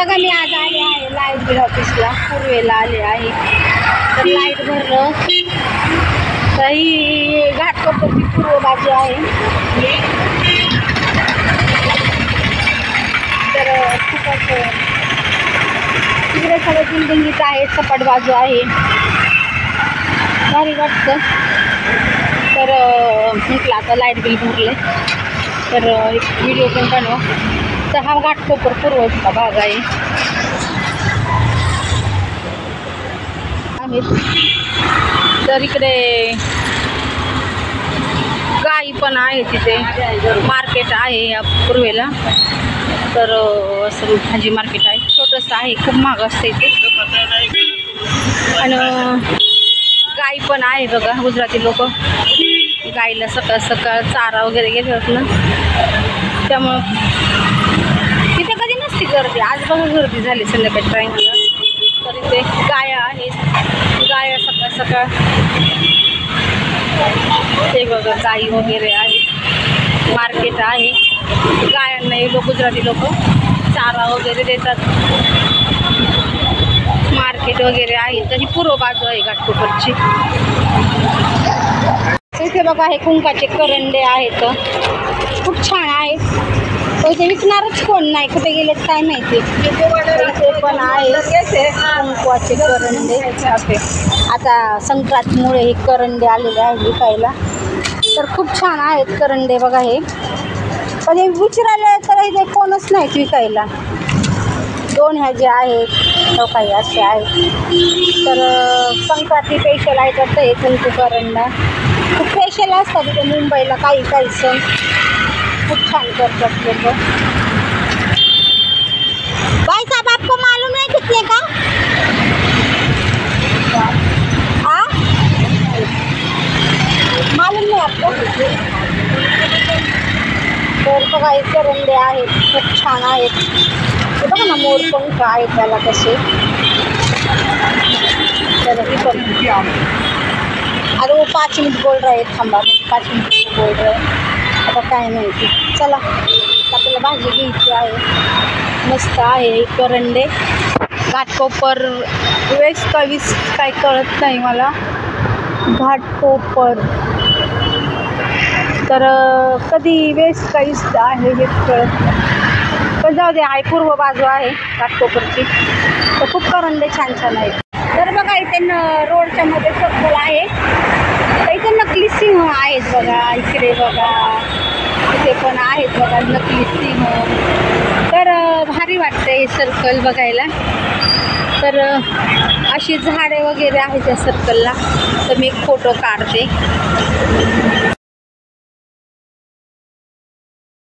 बघा मी आज आले आहे लाईट बिल ऑफिसला, पूर्वेला आले आहे. तर लाईट भरलं तर ही घाटकोपरची पूर्व बाजू आहे. तर खूपच तिकडे सगळं बिल्डिंगीच आहे, सपाट बाजू आहे, भारी वाटतं. तर म्हटलं आता लाईट बिल भरले तर एक व्हिडिओ पण बनवा. तर हा घाटकोपर पूर्वचा भाग आहे. तर इकडे गाई पण आहे, तिथे मार्केट आहे या पूर्वेला. तर असं भाजी मार्केट आहे, छोटंसं आहे, खूप महाग असतं इथे. आणि गाई पण आहे बघा, गुजराती लोक गाईला सकाळ सकाळ चारा वगैरे घेतात ना, त्यामुळं तिथे कधी नसती गर्दी. आज बघा गर्दी झाली संध्याकाळच्या टाईमला. तर इथे गाया आहेत, गाया सकाळ सकाळ ते बघा गाई वगैरे आहे. मार्केट आहे, गायांना हे लोक गुजराती लोक चारा वगैरे देतात. मार्केट वगैरे आहे. तर ही पूर्व बाजू आहे घाटकोपरची. इथे बघा हे कुंकाचे करंडे आहेत, खूप छान आहेत. इथे विकणारच कोण नाही, कुठे गेलेत काय माहिती. इथे पण आहे कुंकवाचे करंडे. आता संक्रांतीमुळे हे करंडे आलेले आहेत विकायला. तर खूप छान आहेत करंडे बघा. हे पण हे विचारायला तर इथे कोणच नाहीत विकायला. दोन ह्याचे आहेत, काही असे आहेत. तर संक्रांती स्पेशल आहेत वाटतं हे कुंकू करंडा. खूप स्पेशल असतात इथे मुंबईला काही काही सण, खूप छान करतात लोक. भाई साहब आपको मालूम है कितने का? हाँ मालूम नहीं आपको? तर बघा हे करंडे आहेत, खूप छान आहेत. हे बघा ना मोरपंख आहेत त्याला कसे. तर ही पण अरे वो 5 मिनिट बोल रहे, थांबा 5 मिनिट बोल रहे. आता काय माहिती. चला आपल्याला भाजी घ्यायची आहे. मस्त आहे करंडे. घाटकोपर वेस्ट का ईस्ट काय कळत नाही मला. घाटकोपर तर कधी वेस्ट का ईस्ट आहे हे कळत नाही. पण जाऊ दे, आहे पूर्व बाजू आहे घाटकोपरची. तर खूप करंडे छान छान आहेत. तर बघा इथे रोडच्या मध्ये सर्कल आहे. तर इथे नकली सिंह आहेत बघा. इकडे बघा इथे पण आहेत बघा नकली सिंह. तर भारी वाटतं हे सर्कल बघायला. तर अशी झाडे वगैरे आहेत त्या सर्कलला. तर मी एक फोटो काढते.